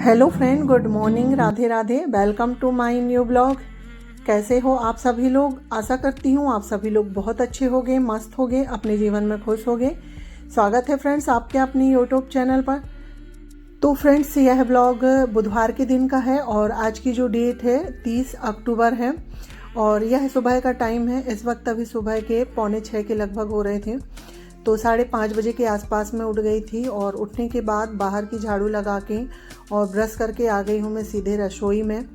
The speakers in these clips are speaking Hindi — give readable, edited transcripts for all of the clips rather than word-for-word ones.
Hello friend, good morning, Radhe Radhe. Welcome to my new blog. कैसे हो आप सभी लोग? आशा करती हूँ आप सभी लोग बहुत अच्छे होंगे, मस्त होंगे, अपने जीवन में खुश होंगे। स्वागत है फ्रेंड्स आपके अपनी यूट्यूब चैनल पर। तो फ्रेंड्स, यह ब्लॉग बुधवार के दिन का है और आज की जो डेट है 30 अक्टूबर है और यह सुबह का टाइम है। इस वक्त अभी सुबह के 5:45 के लगभग हो रहे थे। तो 5:30 बजे के आसपास में उठ गई थी और उठने के बाद बाहर की झाड़ू लगा के और ब्रश करके आ गई हूँ मैं सीधे रसोई में।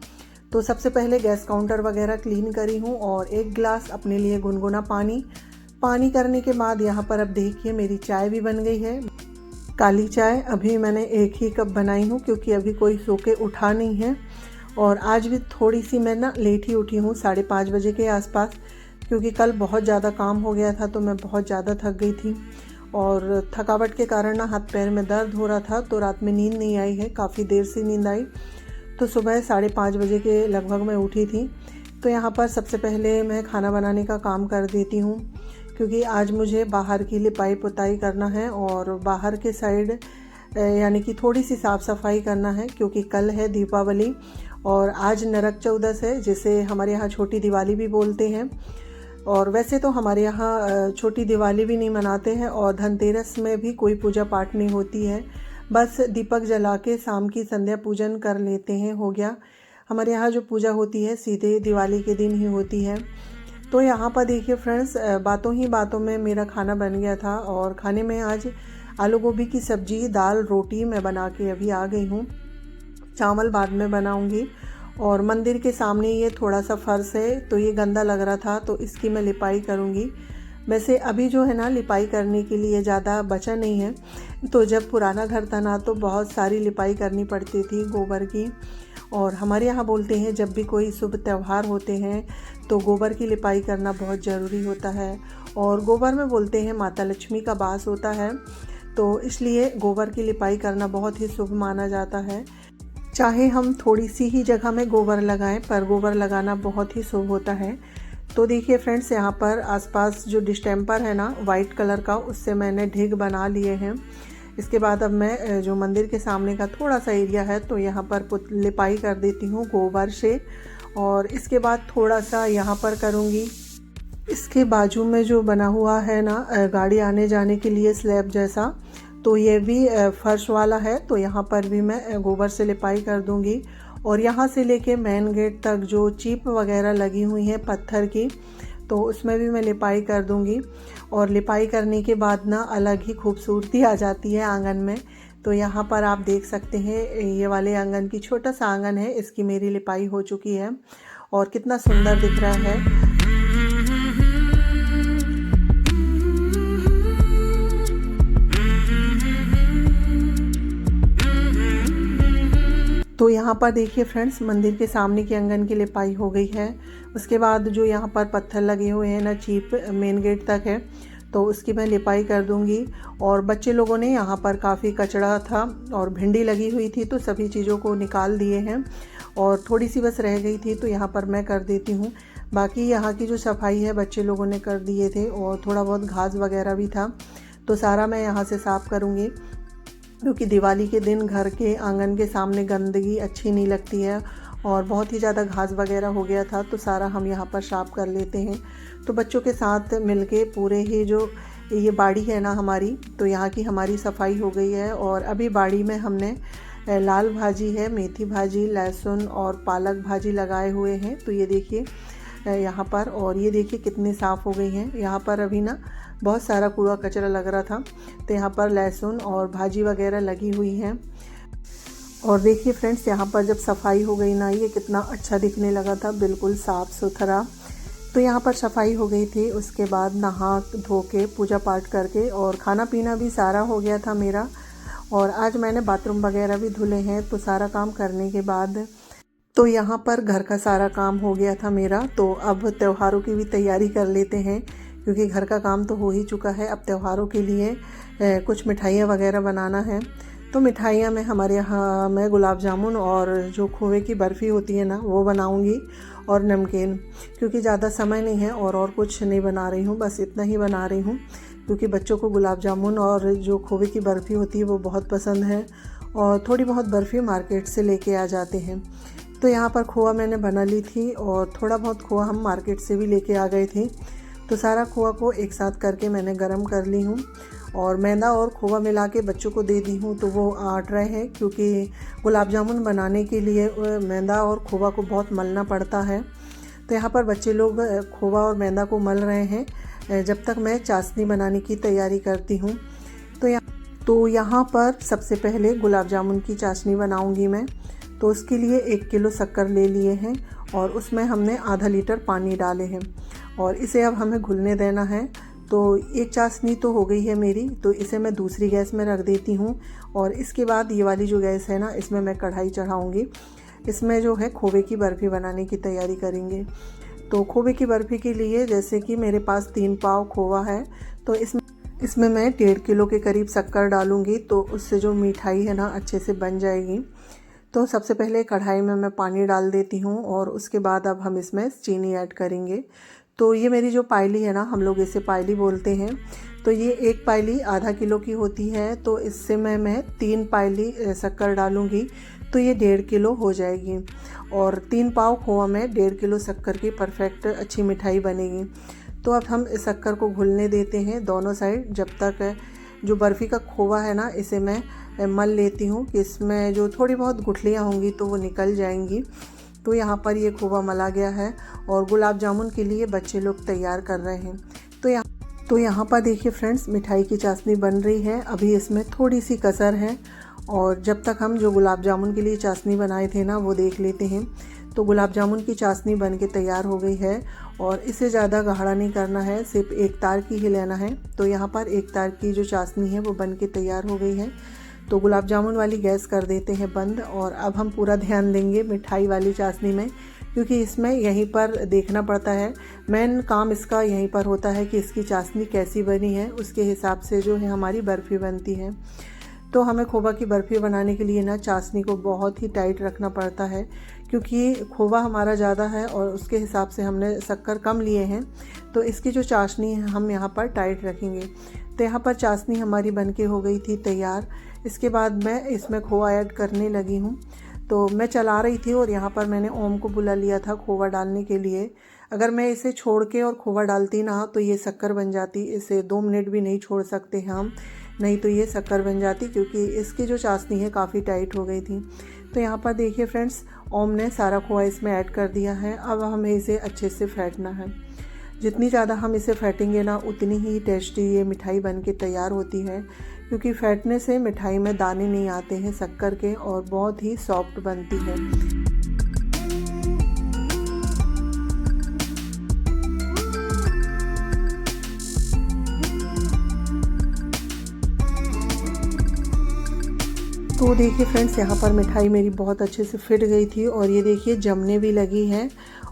तो सबसे पहले गैस काउंटर वगैरह क्लीन करी हूँ और एक गिलास अपने लिए गुनगुना पानी करने के बाद यहाँ पर अब देखिए मेरी चाय भी बन गई है। काली चाय अभी मैंने एक ही कप बनाई हूँ क्योंकि अभी कोई सो के उठा नहीं है। और आज भी थोड़ी सी मैं लेट ही उठी हूँ, 5:30 बजे के आसपास, क्योंकि कल बहुत ज़्यादा काम हो गया था तो मैं बहुत ज़्यादा थक गई थी और थकावट के कारण हाथ पैर में दर्द हो रहा था। तो रात में नींद नहीं आई है, काफ़ी देर से नींद आई। तो सुबह 5:30 बजे के लगभग मैं उठी थी। तो यहाँ पर सबसे पहले मैं खाना बनाने का काम कर देती हूँ क्योंकि आज मुझे बाहर की लिपाई पुताई करना है और बाहर के साइड यानी कि थोड़ी सी साफ़ सफाई करना है क्योंकि कल है दीपावली और आज नरक चौदस है, जिसे हमारे यहाँ छोटी दिवाली भी बोलते हैं। और वैसे तो हमारे यहाँ छोटी दिवाली भी नहीं मनाते हैं और धनतेरस में भी कोई पूजा पाठ नहीं होती है, बस दीपक जला के शाम की संध्या पूजन कर लेते हैं, हो गया। हमारे यहाँ जो पूजा होती है सीधे दिवाली के दिन ही होती है। तो यहाँ पर देखिए फ्रेंड्स, बातों ही बातों में मेरा खाना बन गया था और खाने में आज आलू गोभी की सब्जी, दाल, रोटी मैं बना के अभी आ गई हूँ। चावल बाद में बनाऊँगी। और मंदिर के सामने ये थोड़ा सा फर्श है तो ये गंदा लग रहा था तो इसकी मैं लिपाई करूँगी। वैसे अभी जो है लिपाई करने के लिए ज़्यादा बचा नहीं है। तो जब पुराना घर था तो बहुत सारी लिपाई करनी पड़ती थी गोबर की। और हमारे यहाँ बोलते हैं जब भी कोई शुभ त्यौहार होते हैं तो गोबर की लिपाई करना बहुत ज़रूरी होता है। और गोबर में बोलते हैं माता लक्ष्मी का वास होता है, तो इसलिए गोबर की लिपाई करना बहुत ही शुभ माना जाता है। चाहे हम थोड़ी सी ही जगह में गोबर लगाएं, पर गोबर लगाना बहुत ही शुभ होता है। तो देखिए फ्रेंड्स, यहाँ पर आसपास जो डिस्टेम्पर है वाइट कलर का, उससे मैंने ढिग बना लिए हैं। इसके बाद अब मैं जो मंदिर के सामने का थोड़ा सा एरिया है तो यहाँ पर लिपाई कर देती हूँ गोबर से। और इसके बाद थोड़ा सा यहाँ पर करूँगी। इसके बाजू में जो बना हुआ है गाड़ी आने जाने के लिए स्लैब जैसा, तो ये भी फर्श वाला है, तो यहाँ पर भी मैं गोबर से लिपाई कर दूँगी। और यहाँ से लेके मेन गेट तक जो चीप वगैरह लगी हुई हैं पत्थर की, तो उसमें भी मैं लिपाई कर दूँगी। और लिपाई करने के बाद अलग ही खूबसूरती आ जाती है आंगन में। तो यहाँ पर आप देख सकते हैं ये वाले आंगन की, छोटा सा आंगन है, इसकी मेरी लिपाई हो चुकी है और कितना सुंदर दिख रहा है। तो यहाँ पर देखिए फ्रेंड्स, मंदिर के सामने की आंगन की लिपाई हो गई है। उसके बाद जो यहाँ पर पत्थर लगे हुए हैं चीप मेन गेट तक है, तो उसकी मैं लिपाई कर दूँगी। और बच्चे लोगों ने यहाँ पर काफ़ी कचरा था और भिंडी लगी हुई थी तो सभी चीज़ों को निकाल दिए हैं और थोड़ी सी बस रह गई थी तो यहाँ पर मैं कर देती हूँ। बाकी यहाँ की जो सफाई है बच्चे लोगों ने कर दिए थे और थोड़ा बहुत घास वगैरह भी था, तो सारा मैं यहाँ से साफ़ करूँगी क्योंकि दिवाली के दिन घर के आंगन के सामने गंदगी अच्छी नहीं लगती है और बहुत ही ज़्यादा घास वगैरह हो गया था तो सारा हम यहाँ पर साफ़ कर लेते हैं। तो बच्चों के साथ मिलके पूरे ही जो ये बाड़ी है हमारी, तो यहाँ की हमारी सफाई हो गई है। और अभी बाड़ी में हमने लाल भाजी है, मेथी भाजी, लहसुन और पालक भाजी लगाए हुए हैं। तो ये देखिए यहाँ पर, और ये देखिए कितनी साफ़ हो गई हैं। यहाँ पर अभी बहुत सारा कूड़ा कचरा लग रहा था तो यहाँ पर लहसुन और भाजी वगैरह लगी हुई हैं। और देखिए फ्रेंड्स, यहाँ पर जब सफाई हो गई ये कितना अच्छा दिखने लगा था, बिल्कुल साफ़ सुथरा। तो यहाँ पर सफाई हो गई थी। उसके बाद नहा धो के पूजा पाठ करके और खाना पीना भी सारा हो गया था मेरा। और आज मैंने बाथरूम वगैरह भी धुले हैं। तो सारा काम करने के बाद तो यहाँ पर घर का सारा काम हो गया था मेरा। तो अब त्योहारों की भी तैयारी कर लेते हैं क्योंकि घर का काम तो हो ही चुका है। अब त्योहारों के लिए कुछ मिठाइयाँ वगैरह बनाना है। तो मिठाइयाँ में हमारे यहाँ मैं गुलाब जामुन और जो खोए की बर्फ़ी होती है वो बनाऊँगी और नमकीन, क्योंकि ज़्यादा समय नहीं है और कुछ नहीं बना रही हूँ, बस इतना ही बना रही हूँ क्योंकि बच्चों को गुलाब जामुन और जो खोए की बर्फ़ी होती है वो बहुत पसंद है और थोड़ी बहुत बर्फ़ी मार्केट से लेके आ जाते हैं। तो यहाँ पर खोआ मैंने बना ली थी और थोड़ा बहुत खोआ हम मार्केट से भी लेके आ गए थे। तो सारा खोआ को एक साथ करके मैंने गरम कर ली हूँ और मैदा और खोआ मिला के बच्चों को दे दी हूँ। तो वो आट रहे हैं क्योंकि गुलाब जामुन बनाने के लिए मैदा और खोआ को बहुत मलना पड़ता है। तो यहाँ पर बच्चे लोग खोआ और मैदा को मल रहे हैं जब तक मैं चाशनी बनाने की तैयारी करती हूँ। तो यहाँ पर सबसे पहले गुलाब जामुन की चाशनी बनाऊँगी मैं। तो उसके लिए 1 किलो शक्कर ले लिए हैं और उसमें हमने आधा लीटर पानी डाले हैं और इसे अब हमें घुलने देना है। तो एक चाशनी तो हो गई है मेरी, तो इसे मैं दूसरी गैस में रख देती हूँ और इसके बाद ये वाली जो गैस है ना, इसमें मैं कढ़ाई चढ़ाऊँगी। इसमें जो है खोवे की बर्फ़ी बनाने की तैयारी करेंगे। तो खोवे की बर्फ़ी के लिए जैसे कि मेरे पास 3 पाव खोवा है, तो इसमें मैं 1.5 किलो के करीब शक्कर डालूँगी। तो उससे जो मिठाई है ना अच्छे से बन जाएगी। तो सबसे पहले कढ़ाई में मैं पानी डाल देती हूँ और उसके बाद अब हम इसमें चीनी ऐड करेंगे। तो ये मेरी जो पायली है ना, हम लोग इसे पायली बोलते हैं। तो ये एक पायली आधा किलो की होती है, तो इससे मैं 3 पायली शक्कर डालूँगी तो ये 1.5 किलो हो जाएगी और 3 पाव खोआ में 1.5 किलो शक्कर की परफेक्ट अच्छी मिठाई बनेगी। तो अब हम इस शक्कर को घुलने देते हैं दोनों साइड, जब तक जो बर्फ़ी का खोवा है ना इसे मैं मल लेती हूँ कि इसमें जो थोड़ी बहुत गुठलियाँ होंगी तो वो निकल जाएंगी। तो यहाँ पर ये खोवा मला गया है और गुलाब जामुन के लिए बच्चे लोग तैयार कर रहे हैं। तो यहाँ पर देखिए फ्रेंड्स, मिठाई की चाशनी बन रही है। अभी इसमें थोड़ी सी कसर है और जब तक हम जो गुलाब जामुन के लिए चाशनी बनाए थे ना वो देख लेते हैं। तो गुलाब जामुन की चाशनी बन के तैयार हो गई है और इसे ज़्यादा गाढ़ा नहीं करना है, सिर्फ 1 तार की ही लेना है। तो यहाँ पर 1 तार की जो चाशनी है वो बन के तैयार हो गई है। तो गुलाब जामुन वाली गैस कर देते हैं बंद और अब हम पूरा ध्यान देंगे मिठाई वाली चाशनी में, क्योंकि इसमें यहीं पर देखना पड़ता है। मेन काम इसका यहीं पर होता है कि इसकी चाशनी कैसी बनी है, उसके हिसाब से जो है हमारी बर्फ़ी बनती है। तो हमें खोवा की बर्फ़ी बनाने के लिए ना चाशनी को बहुत ही टाइट रखना पड़ता है, क्योंकि खोवा हमारा ज़्यादा है और उसके हिसाब से हमने शक्कर कम लिए हैं। तो इसकी जो चाशनी है हम यहाँ पर टाइट रखेंगे। तो यहाँ पर चाशनी हमारी बनके हो गई थी तैयार। इसके बाद मैं इसमें खोवा ऐड करने लगी हूँ। तो मैं चला रही थी और यहाँ पर मैंने ओम को बुला लिया था खोवा डालने के लिए। अगर मैं इसे छोड़ के और खोवा डालती ना तो ये शक्कर बन जाती। इसे 2 मिनट भी नहीं छोड़ सकते हैं हम, नहीं तो ये शक्कर बन जाती, क्योंकि इसकी जो चाशनी है काफ़ी टाइट हो गई थी। तो यहाँ पर देखिए फ्रेंड्स, ओम ने सारा खोआ इसमें ऐड कर दिया है। अब हमें इसे अच्छे से फेंटना है। जितनी ज़्यादा हम इसे फेंटेंगे ना उतनी ही टेस्टी ये मिठाई बन के तैयार होती है, क्योंकि फेंटने से मिठाई में दाने नहीं आते हैं शक्कर के और बहुत ही सॉफ्ट बनती है। तो देखिए फ्रेंड्स, यहाँ पर मिठाई मेरी बहुत अच्छे से फिट गई थी और ये देखिए जमने भी लगी है।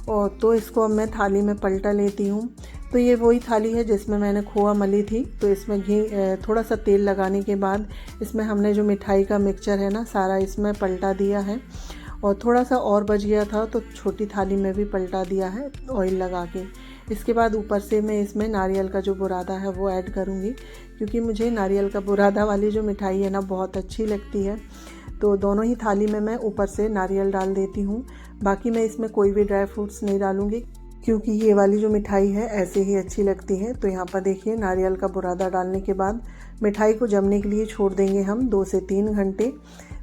और तो इसको अब मैं थाली में पलटा लेती हूँ। तो ये वही थाली है जिसमें मैंने खोआ मली थी। तो इसमें घी थोड़ा सा तेल लगाने के बाद इसमें हमने जो मिठाई का मिक्सचर है ना सारा इसमें पलटा दिया है और थोड़ा सा और बच गया था तो छोटी थाली में भी पलटा दिया है ऑयल लगा के। इसके बाद ऊपर से मैं इसमें नारियल का जो बुरादा है वो ऐड करूँगी, क्योंकि मुझे नारियल का बुरादा वाली जो मिठाई है ना बहुत अच्छी लगती है। तो दोनों ही थाली में मैं ऊपर से नारियल डाल देती हूँ। बाकी मैं इसमें कोई भी ड्राई फ्रूट्स नहीं डालूँगी, क्योंकि ये वाली जो मिठाई है ऐसे ही अच्छी लगती है। तो यहाँ पर देखिए नारियल का बुरादा डालने के बाद मिठाई को जमने के लिए छोड़ देंगे हम 2 से 3 घंटे।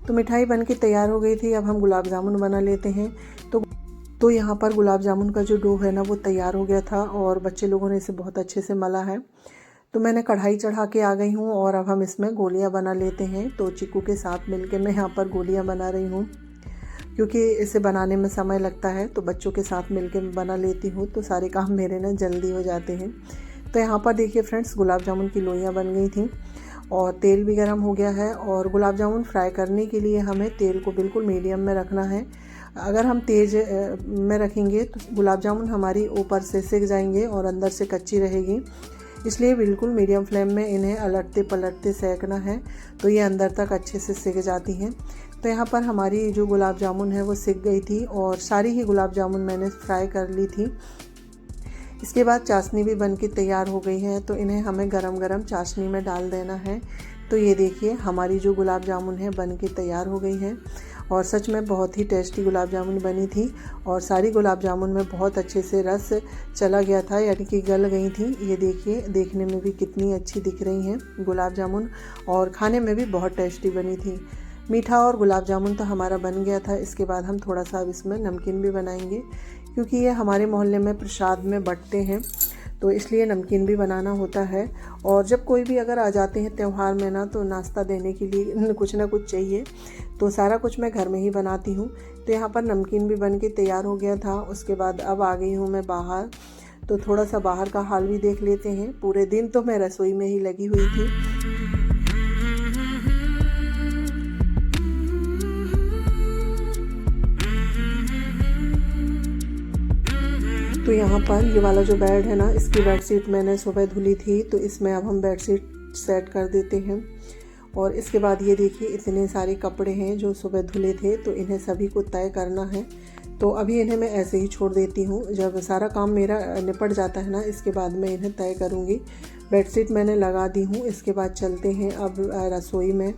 तो मिठाई बन के तैयार हो गई थी। अब हम गुलाब जामुन बना लेते हैं। तो यहाँ पर गुलाब जामुन का जो डो है ना वो तैयार हो गया था और बच्चे लोगों ने इसे बहुत अच्छे से मला है। तो मैंने कढ़ाई चढ़ा के आ गई हूँ और अब हम इसमें गोलियाँ बना लेते हैं। तो चिक्कू के साथ मिलके मैं यहाँ पर गोलियाँ बना रही हूँ, क्योंकि इसे बनाने में समय लगता है। तो बच्चों के साथ मिलके बना लेती हूँ तो सारे काम मेरे ना जल्दी हो जाते हैं। तो यहाँ पर देखिए फ्रेंड्स, गुलाब जामुन की लोइयाँ बन गई थी और तेल भी गर्म हो गया है। और गुलाब जामुन फ्राई करने के लिए हमें तेल को बिल्कुल मीडियम में रखना है। अगर हम तेज़ में रखेंगे तो गुलाब जामुन हमारी ऊपर से सिक जाएंगे और अंदर से कच्ची रहेगी। इसलिए बिल्कुल मीडियम फ्लेम में इन्हें अलटते पलटते सेकना है, तो ये अंदर तक अच्छे से सिक जाती हैं। तो यहाँ पर हमारी जो गुलाब जामुन है वो सिक गई थी और सारी ही गुलाब जामुन मैंने फ्राई कर ली थी। इसके बाद चाशनी भी बन के तैयार हो गई है। तो इन्हें हमें गरम गरम चाशनी में डाल देना है। तो ये देखिए हमारी जो गुलाब जामुन है बन के तैयार हो गई है और सच में बहुत ही टेस्टी गुलाब जामुन बनी थी और सारी गुलाब जामुन में बहुत अच्छे से रस चला गया था, यानी कि गल गई थी। ये देखिए देखने में भी कितनी अच्छी दिख रही हैं गुलाब जामुन और खाने में भी बहुत टेस्टी बनी थी। मीठा और गुलाब जामुन तो हमारा बन गया था। इसके बाद हम थोड़ा सा अब इसमें नमकीन भी बनाएंगे, क्योंकि ये हमारे मोहल्ले में प्रसाद में बंटते हैं, तो इसलिए नमकीन भी बनाना होता है। और जब कोई भी अगर आ जाते हैं त्यौहार में ना, तो नाश्ता देने के लिए कुछ ना कुछ चाहिए, तो सारा कुछ मैं घर में ही बनाती हूँ। तो यहाँ पर नमकीन भी बन के तैयार हो गया था। उसके बाद अब आ गई हूँ मैं बाहर, तो थोड़ा सा बाहर का हाल भी देख लेते हैं। पूरे दिन तो मैं रसोई में ही लगी हुई थी। तो यहाँ पर ये वाला जो बेड है ना, इसकी बेडशीट मैंने सुबह धुली थी, तो इसमें अब हम बेडशीट सेट कर देते हैं। और इसके बाद ये देखिए इतने सारे कपड़े हैं जो सुबह धुले थे, तो इन्हें सभी को तय करना है। तो अभी इन्हें मैं ऐसे ही छोड़ देती हूँ, जब सारा काम मेरा निपट जाता है ना, इसके बाद मैं इन्हें तय करूँगी। बेडशीट मैंने लगा दी हूँ। इसके बाद चलते हैं अब रसोई में।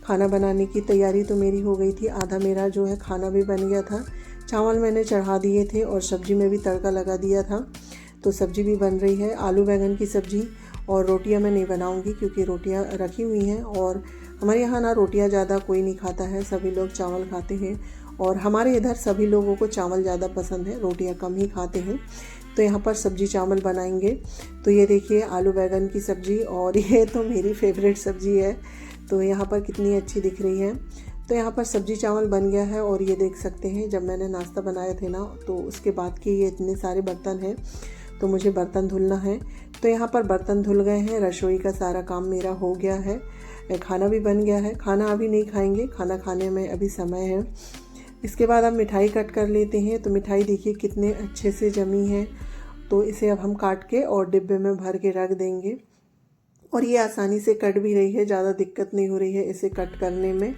खाना बनाने की तैयारी तो मेरी हो गई थी, आधा मेरा जो है खाना भी बन गया था। चावल मैंने चढ़ा दिए थे और सब्ज़ी में भी तड़का लगा दिया था, तो सब्ज़ी भी बन रही है, आलू बैंगन की सब्ज़ी। और रोटियां मैं नहीं बनाऊंगी क्योंकि रोटियां रखी हुई हैं और हमारे यहाँ ना रोटियां ज़्यादा कोई नहीं खाता है, सभी लोग चावल खाते हैं। और हमारे इधर सभी लोगों को चावल ज़्यादा पसंद है, रोटियां कम ही खाते हैं। तो यहाँ पर सब्ज़ी चावल बनाएंगे। तो ये देखिए आलू बैंगन की सब्ज़ी, और ये तो मेरी फेवरेट सब्ज़ी है, तो यहाँ पर कितनी अच्छी दिख रही है। तो यहाँ पर सब्ज़ी चावल बन गया है। और ये देख सकते हैं जब मैंने नाश्ता बनाए थे ना, तो उसके बाद के ये इतने सारे बर्तन हैं, तो मुझे बर्तन धुलना है। तो यहाँ पर बर्तन धुल गए हैं, रसोई का सारा काम मेरा हो गया है, खाना भी बन गया है। खाना अभी नहीं खाएंगे, खाना खाने में अभी समय है। इसके बाद अब मिठाई कट कर लेते हैं। तो मिठाई देखिए कितने अच्छे से जमी है, तो इसे अब हम काट के और डिब्बे में भर के रख देंगे। और ये आसानी से कट भी रही है, ज़्यादा दिक्कत नहीं हो रही है इसे कट करने में।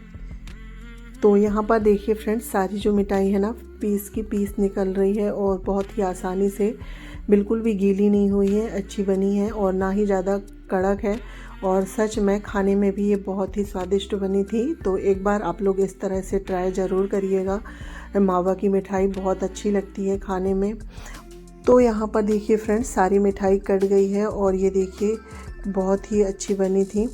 तो यहाँ पर देखिए फ्रेंड्स, सारी जो मिठाई है ना, पीस की पीस निकल रही है और बहुत ही आसानी से, बिल्कुल भी गीली नहीं हुई है, अच्छी बनी है और ना ही ज़्यादा कड़क है। और सच में खाने में भी ये बहुत ही स्वादिष्ट बनी थी। तो एक बार आप लोग इस तरह से ट्राई ज़रूर करिएगा। मावा की मिठाई बहुत अच्छी लगती है खाने में। तो यहाँ पर देखिए फ्रेंड्स, सारी मिठाई कट गई है और ये देखिए बहुत ही अच्छी बनी थी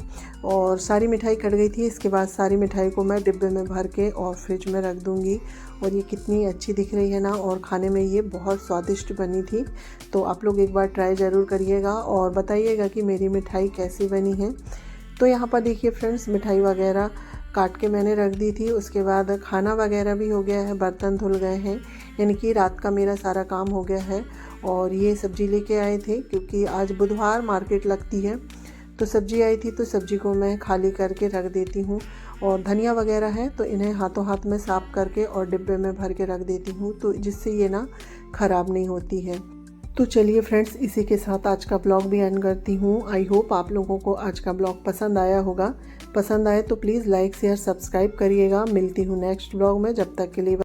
और सारी मिठाई कट गई थी। इसके बाद सारी मिठाई को मैं डिब्बे में भर के और फ्रिज में रख दूँगी। और ये कितनी अच्छी दिख रही है ना, और खाने में ये बहुत स्वादिष्ट बनी थी। तो आप लोग एक बार ट्राई ज़रूर करिएगा और बताइएगा कि मेरी मिठाई कैसी बनी है। तो यहाँ पर देखिए फ्रेंड्स, मिठाई वगैरह काट के मैंने रख दी थी। उसके बाद खाना वगैरह भी हो गया है, बर्तन धुल गए हैं, यानी कि रात का मेरा सारा काम हो गया है। और ये सब्ज़ी लेके आए थे क्योंकि आज बुधवार मार्केट लगती है, तो सब्ज़ी आई थी, तो सब्ज़ी को मैं खाली करके रख देती हूँ। और धनिया वगैरह है तो इन्हें हाथों हाथ में साफ़ करके और डिब्बे में भर के रख देती हूँ, तो जिससे ये ना ख़राब नहीं होती है। तो चलिए फ्रेंड्स, इसी के साथ आज का ब्लॉग भी एंड करती हूँ। आई होप आप लोगों को आज का ब्लॉग पसंद आया होगा। पसंद आए तो प्लीज़ लाइक शेयर सब्सक्राइब करिएगा। मिलती हूँ नेक्स्ट ब्लॉग में, जब तक के लिए